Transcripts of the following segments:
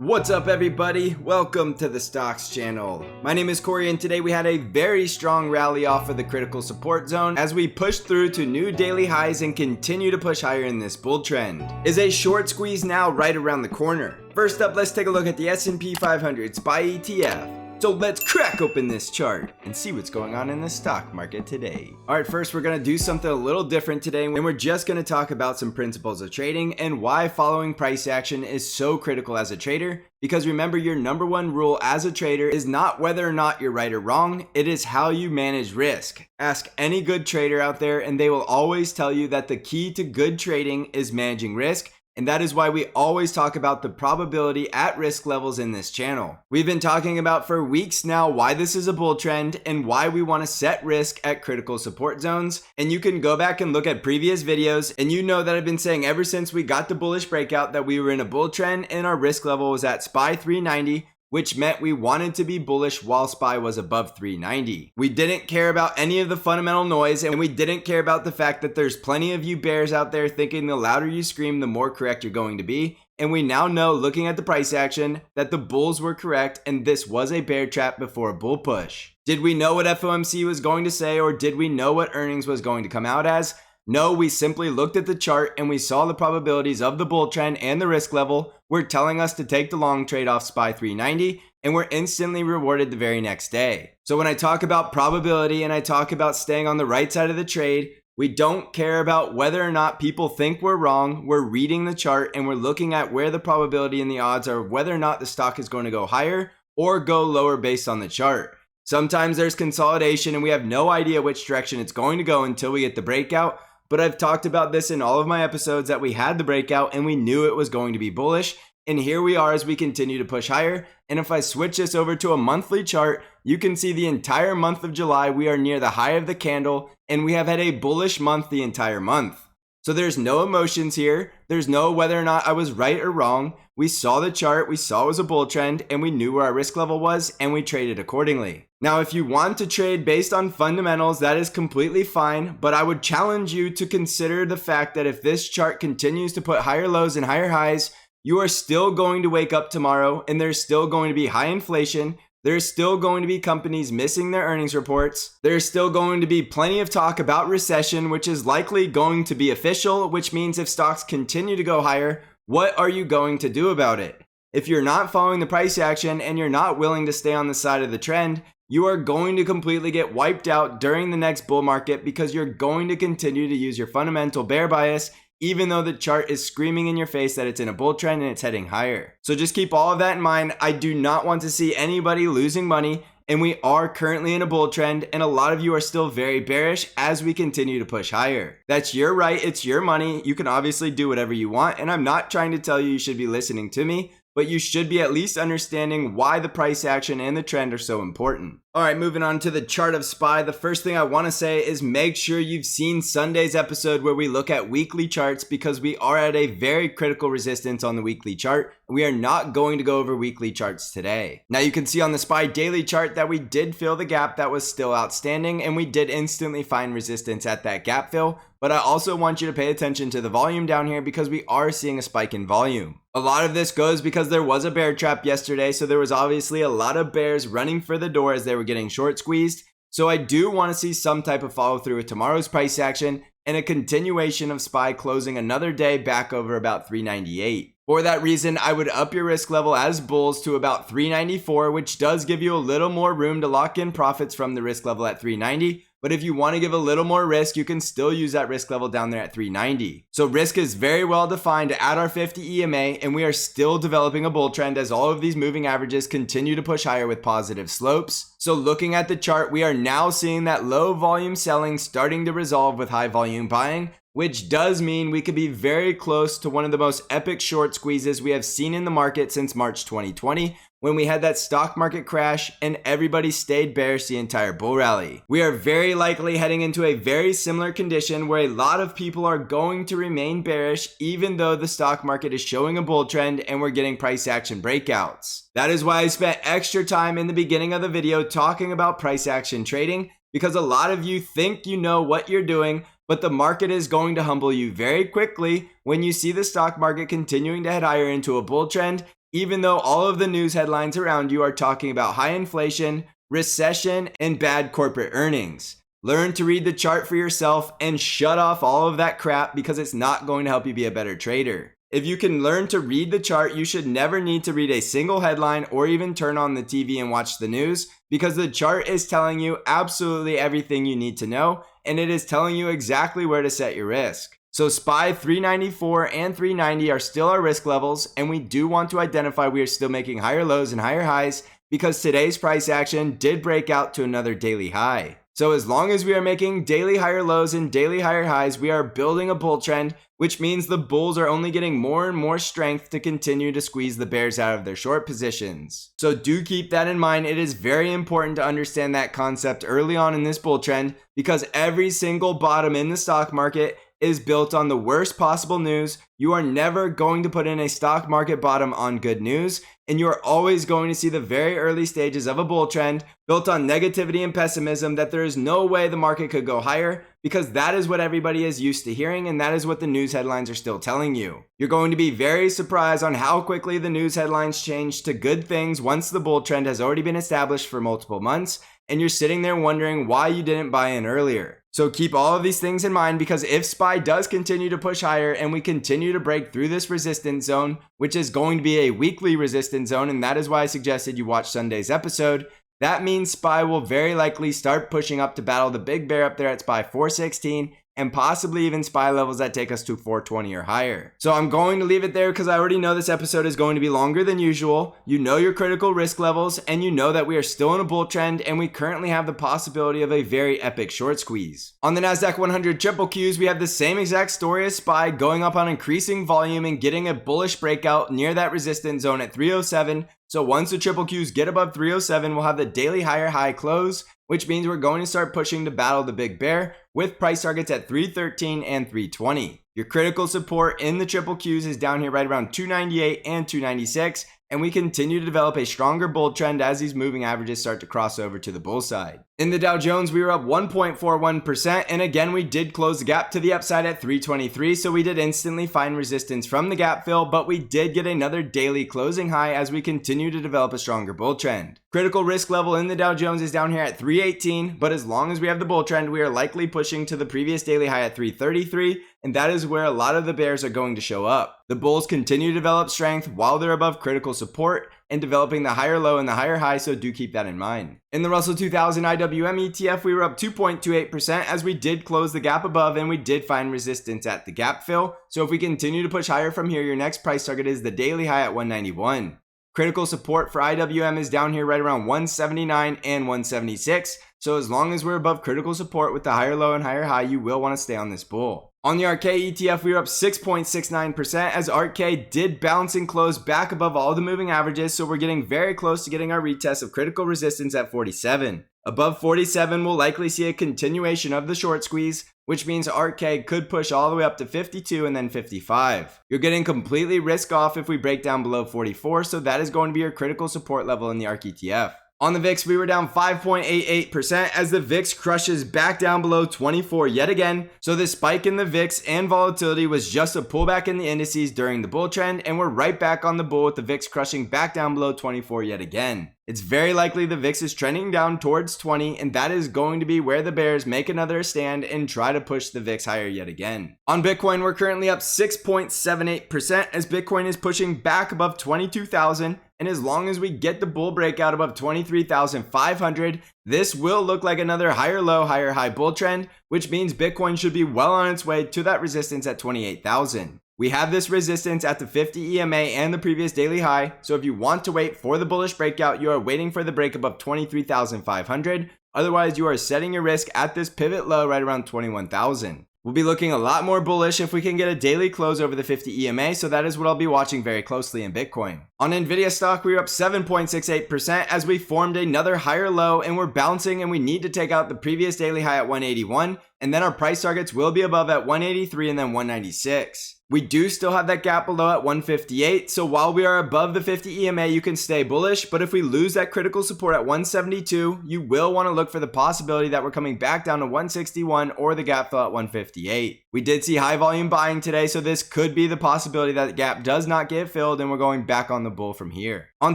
What's up everybody? Welcome to the Stocks channel. My name is Cory and today we had a very strong rally off of the critical support zone as we push through to new daily highs and continue to push higher in this bull trend. Is a short squeeze now right around the corner? First up, let's take a look at the S&P 500 SPY ETF. So let's crack open this chart and see what's going on in the stock market today. Alright, first we're going to do something a little different today, and we're just going to talk about some principles of trading and why following price action is so critical as a trader. Because remember, your number one rule as a trader is not whether or not you're right or wrong, it is how you manage risk. Ask any good trader out there and they will always tell you that the key to good trading is managing risk. And that is why we always talk about the probability at risk levels in this channel. We've been talking about for weeks now why this is a bull trend and why we want to set risk at critical support zones. And you can go back and look at previous videos and you know that I've been saying ever since we got the bullish breakout that we were in a bull trend and our risk level was at SPY 390. Which meant we wanted to be bullish while SPY was above 390. We didn't care about any of the fundamental noise, and we didn't care about the fact that there's plenty of you bears out there thinking the louder you scream, the more correct you're going to be. And we now know, looking at the price action, that the bulls were correct and this was a bear trap before a bull push. Did we know what FOMC was going to say, or did we know what earnings was going to come out as? No, we simply looked at the chart and we saw the probabilities of the bull trend and the risk level were telling us to take the long trade off SPY 390, and we're instantly rewarded the very next day. So when I talk about probability and I talk about staying on the right side of the trade, we don't care about whether or not people think we're wrong. We're reading the chart and we're looking at where the probability and the odds are of whether or not the stock is going to go higher or go lower based on the chart. Sometimes there's consolidation and we have no idea which direction it's going to go until we get the breakout. But I've talked about this in all of my episodes that we had the breakout and we knew it was going to be bullish. And here we are as we continue to push higher. And if I switch this over to a monthly chart, you can see the entire month of July, we are near the high of the candle and we have had a bullish month the entire month. So there's no emotions here. There's no whether or not I was right or wrong. We saw the chart, we saw it was a bull trend, and we knew where our risk level was, and we traded accordingly. Now, if you want to trade based on fundamentals, that is completely fine, but I would challenge you to consider the fact that if this chart continues to put higher lows and higher highs, you are still going to wake up tomorrow, and there's still going to be high inflation. There's still going to be companies missing their earnings reports. There's still going to be plenty of talk about recession, which is likely going to be official, which means if stocks continue to go higher, what are you going to do about it? If you're not following the price action and you're not willing to stay on the side of the trend, you are going to completely get wiped out during the next bull market because you're going to continue to use your fundamental bear bias even though the chart is screaming in your face that it's in a bull trend and it's heading higher. So just keep all of that in mind. I do not want to see anybody losing money, and we are currently in a bull trend, and a lot of you are still very bearish as we continue to push higher. That's your right, it's your money. You can obviously do whatever you want, and I'm not trying to tell you should be listening to me, but you should be at least understanding why the price action and the trend are so important. Alright, moving on to the chart of SPY. The first thing I want to say is make sure you've seen Sunday's episode where we look at weekly charts, because we are at a very critical resistance on the weekly chart. We are not going to go over weekly charts today. Now you can see on the SPY daily chart that we did fill the gap that was still outstanding, and we did instantly find resistance at that gap fill. But I also want you to pay attention to the volume down here because we are seeing a spike in volume. A lot of this goes because there was a bear trap yesterday, so there was obviously a lot of bears running for the door as they were getting short squeezed. So I do want to see some type of follow through with tomorrow's price action and a continuation of SPY closing another day back over about 398. For that reason, I would up your risk level as bulls to about 394, which does give you a little more room to lock in profits from the risk level at 390. But if you want to give a little more risk, you can still use that risk level down there at 390. So risk is very well defined at our 50 EMA, and we are still developing a bull trend as all of these moving averages continue to push higher with positive slopes. So looking at the chart, we are now seeing that low volume selling starting to resolve with high volume buying, which does mean we could be very close to one of the most epic short squeezes we have seen in the market since March 2020, when we had that stock market crash and everybody stayed bearish the entire bull rally. We are very likely heading into a very similar condition where a lot of people are going to remain bearish even though the stock market is showing a bull trend and we're getting price action breakouts. That is why I spent extra time in the beginning of the video talking about price action trading, because a lot of you think you know what you're doing, but the market is going to humble you very quickly when you see the stock market continuing to head higher into a bull trend even though all of the news headlines around you are talking about high inflation, recession, and bad corporate earnings. Learn to read the chart for yourself and shut off all of that crap because it's not going to help you be a better trader. If you can learn to read the chart, you should never need to read a single headline or even turn on the TV and watch the news, because the chart is telling you absolutely everything you need to know, and it is telling you exactly where to set your risk. So SPY 394 and 390 are still our risk levels, and we do want to identify we are still making higher lows and higher highs because today's price action did break out to another daily high. So as long as we are making daily higher lows and daily higher highs, we are building a bull trend, which means the bulls are only getting more and more strength to continue to squeeze the bears out of their short positions. So do keep that in mind. It is very important to understand that concept early on in this bull trend, because every single bottom in the stock market is built on the worst possible news. You are never going to put in a stock market bottom on good news, and you are always going to see the very early stages of a bull trend built on negativity and pessimism that there is no way the market could go higher, because that is what everybody is used to hearing, and that is what the news headlines are still telling you. You're going to be very surprised on how quickly the news headlines change to good things once the bull trend has already been established for multiple months, and you're sitting there wondering why you didn't buy in earlier. So keep all of these things in mind, because if SPY does continue to push higher and we continue to break through this resistance zone, which is going to be a weekly resistance zone, and that is why I suggested you watch Sunday's episode, that means SPY will very likely start pushing up to battle the big bear up there at SPY 416, and possibly even SPY levels that take us to 420 or higher. So I'm going to leave it there because I already know this episode is going to be longer than usual. You know your critical risk levels, and you know that we are still in a bull trend, and we currently have the possibility of a very epic short squeeze. On the NASDAQ 100 triple Qs, we have the same exact story as SPY, going up on increasing volume and getting a bullish breakout near that resistance zone at 307. So once the triple Qs get above 307, we'll have the daily higher high close, which means we're going to start pushing to battle the big bear with price targets at 313 and 320. Your critical support in the triple Qs is down here right around 298 and 296, and we continue to develop a stronger bull trend as these moving averages start to cross over to the bull side. In the Dow Jones, we were up 1.41%, and again we did close the gap to the upside at 323, so we did instantly find resistance from the gap fill, but we did get another daily closing high as we continue to develop a stronger bull trend. Critical risk level in the Dow Jones is down here at 318, but as long as we have the bull trend, we are likely pushing to the previous daily high at 333, and that is where a lot of the bears are going to show up. The bulls continue to develop strength while they're above critical support and developing the higher low and the higher high, so do keep that in mind. In the Russell 2000 IWM ETF, we were up 2.28% as we did close the gap above and we did find resistance at the gap fill. So if we continue to push higher from here, your next price target is the daily high at 191. Critical support for IWM is down here right around 179 and 176. So as long as we're above critical support with the higher low and higher high, you will want to stay on this bull. On the ARKK ETF, we were up 6.69% as ARKK did bounce and close back above all the moving averages, so we're getting very close to getting our retest of critical resistance at 47. Above 47, we'll likely see a continuation of the short squeeze, which means ARKK could push all the way up to 52 and then 55. You're getting completely risk off if we break down below 44, so that is going to be your critical support level in the ARK ETF. On the VIX, we were down 5.88% as the VIX crushes back down below 24 yet again. So this spike in the VIX and volatility was just a pullback in the indices during the bull trend, and we're right back on the bull with the VIX crushing back down below 24 yet again. It's very likely the VIX is trending down towards 20, and that is going to be where the bears make another stand and try to push the VIX higher yet again. On Bitcoin, we're currently up 6.78% as Bitcoin is pushing back above 22,000. And as long as we get the bull breakout above 23,500, this will look like another higher low, higher high bull trend, which means Bitcoin should be well on its way to that resistance at 28,000. We have this resistance at the 50 EMA and the previous daily high, so if you want to wait for the bullish breakout, you are waiting for the break above 23,500. Otherwise, you are setting your risk at this pivot low right around 21,000. We'll be looking a lot more bullish if we can get a daily close over the 50 EMA, so that is what I'll be watching very closely in Bitcoin. On NVDA stock, we were up 7.68% as we formed another higher low and we're bouncing, and we need to take out the previous daily high at 181, and then our price targets will be above at 183 and then 196. We do still have that gap below at 158, so while we are above the 50 EMA, you can stay bullish, but if we lose that critical support at 172, you will want to look for the possibility that we're coming back down to 161 or the gap fill at 158. We did see high volume buying today, so this could be the possibility that the gap does not get filled and we're going back on the bull from here. On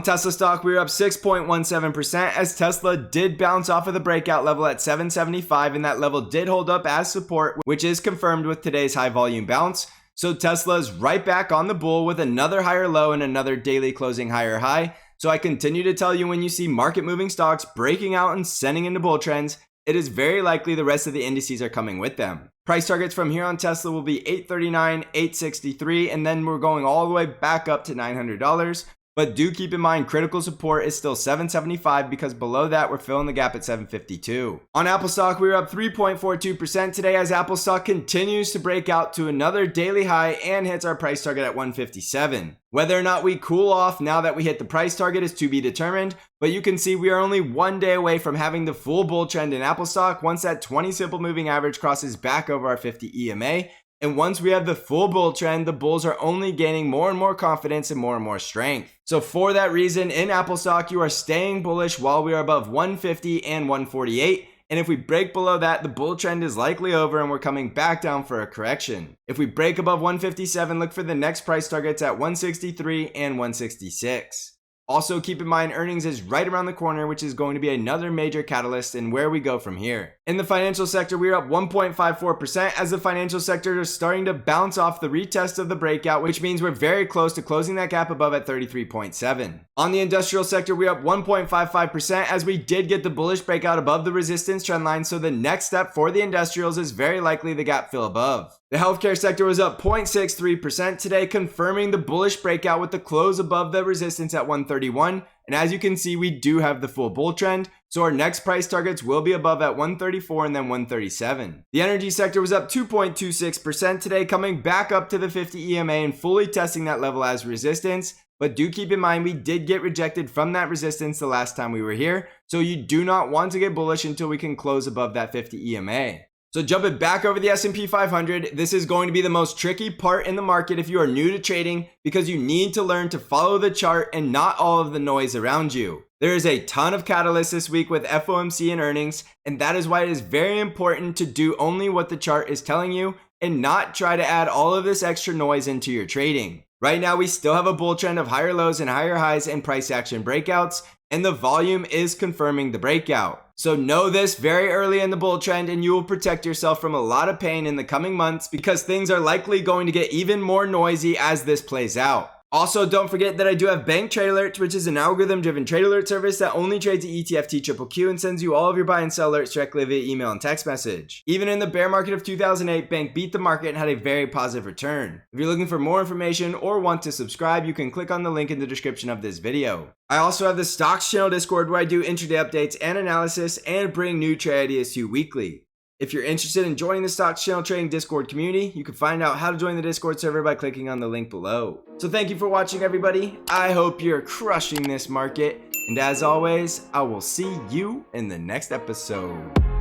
Tesla stock, we were up 6.17% as Tesla did bounce off of the breakout level at 775, and that level did hold up as support, which is confirmed with today's high volume bounce. So Tesla is right back on the bull with another higher low and another daily closing higher high. So I continue to tell you, when you see market moving stocks breaking out and sending into bull trends, it is very likely the rest of the indices are coming with them. Price targets from here on Tesla will be $839, $863, and then we're going all the way back up to $900. But do keep in mind, critical support is still $775 because below that, we're filling the gap at $752. On Apple stock, we were up 3.42% today as Apple stock continues to break out to another daily high and hits our price target at $157. Whether or not we cool off now that we hit the price target is to be determined, but you can see we are only one day away from having the full bull trend in Apple stock once that 20 simple moving average crosses back over our 50 EMA. And once we have the full bull trend, the bulls are only gaining more and more confidence and more strength. So for that reason, in Apple stock, you are staying bullish while we are above 150 and 148. And if we break below that, the bull trend is likely over and we're coming back down for a correction. If we break above 157, look for the next price targets at 163 and 166. Also keep in mind, earnings is right around the corner, which is going to be another major catalyst in where we go from here. In the financial sector, we are up 1.54% as the financial sector is starting to bounce off the retest of the breakout, which means we're very close to closing that gap above at 33.7. On the industrial sector, we're up 1.55% as we did get the bullish breakout above the resistance trend line, so the next step for the industrials is very likely the gap fill above. The healthcare sector was up 0.63% today, confirming the bullish breakout with the close above the resistance at 131. And as you can see, we do have the full bull trend, so our next price targets will be above at 134 and then 137. The energy sector was up 2.26% today, coming back up to the 50 EMA and fully testing that level as resistance. But do keep in mind, we did get rejected from that resistance the last time we were here, so you do not want to get bullish until we can close above that 50 EMA. So jumping back over the S&P 500, this is going to be the most tricky part in the market if you are new to trading, because you need to learn to follow the chart and not all of the noise around you. There is a ton of catalysts this week with FOMC and earnings, and that is why it is very important to do only what the chart is telling you and not try to add all of this extra noise into your trading. Right now, we still have a bull trend of higher lows and higher highs and price action breakouts, and the volume is confirming the breakout. So know this very early in the bull trend and you will protect yourself from a lot of pain in the coming months, because things are likely going to get even more noisy as this plays out. Also, don't forget that I do have Bank Trade Alerts, which is an algorithm-driven trade alert service that only trades the ETF QQQ and sends you all of your buy and sell alerts directly via email and text message. Even in the bear market of 2008, Bank beat the market and had a very positive return. If you're looking for more information or want to subscribe, you can click on the link in the description of this video. I also have the Stocks Channel Discord where I do intraday updates and analysis and bring new trade ideas to you weekly. If you're interested in joining the Stocks Channel Trading Discord community, you can find out how to join the Discord server by clicking on the link below. So thank you for watching, everybody. I hope you're crushing this market. And as always, I will see you in the next episode.